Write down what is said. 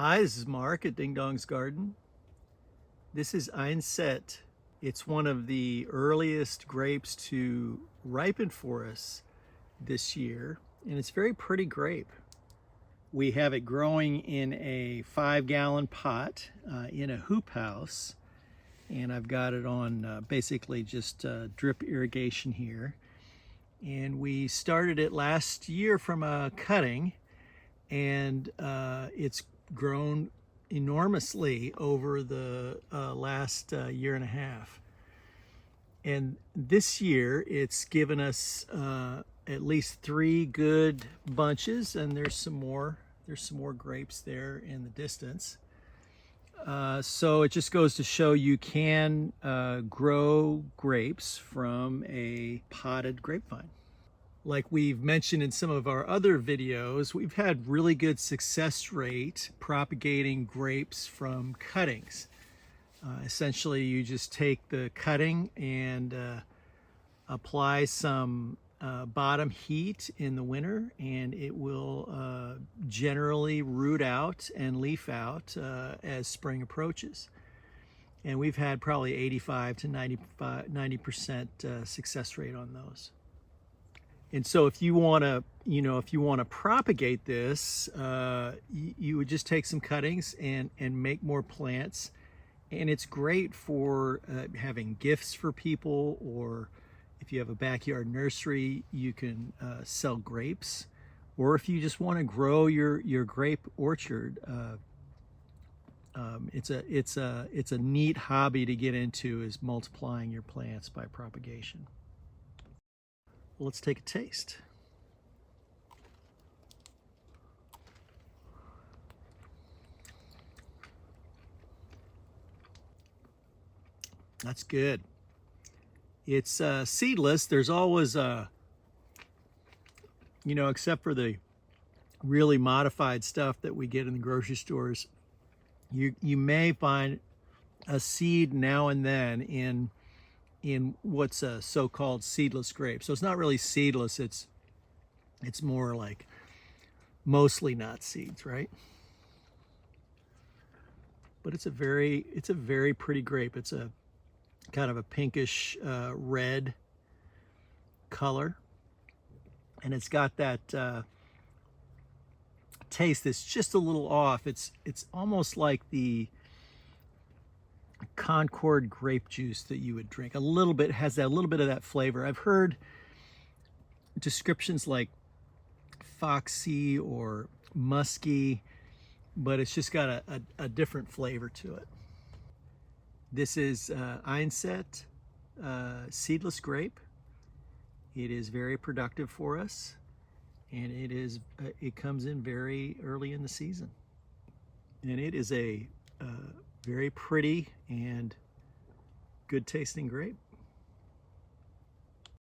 Hi, this is Mark at Dingdong's Garden. This is Einset. It's one of the earliest grapes to ripen for us this year, and it's a very pretty grape. We have it growing in a 5-gallon pot in a hoop house, and I've got it on basically just drip irrigation here. And we started it last year from a cutting, and it's grown enormously over the last year and a half. And this year it's given us at least 3 good bunches, and there's some more grapes there in the distance. So it just goes to show you can grow grapes from a potted grapevine. Like we've mentioned in some of our other videos, we've had really good success rate propagating grapes from cuttings. Essentially, you just take the cutting and apply some bottom heat in the winter, and it will generally root out and leaf out as spring approaches. And we've had probably 85 to 90% success rate on those. And so if you want to, propagate this, you would just take some cuttings and make more plants. And it's great for having gifts for people, or if you have a backyard nursery, you can sell grapes. Or if you just want to grow your grape orchard, it's a neat hobby to get into, is multiplying your plants by propagation. Let's take a taste. That's good. It's seedless. There's always except for the really modified stuff that we get in the grocery stores, you may find a seed now and then in what's a so-called seedless grape. So it's not really seedless, it's more like mostly not seeds, right? But it's a very pretty grape. It's a kind of a pinkish red color, and it's got that taste that's just a little off. It's almost like the Concord grape juice that you would drink. A little bit, has that little bit of that flavor. I've heard descriptions like foxy or musky, but it's just got a different flavor to it. This is Einset Seedless Grape. It is very productive for us, and it comes in very early in the season, and it is a very pretty and good tasting grape.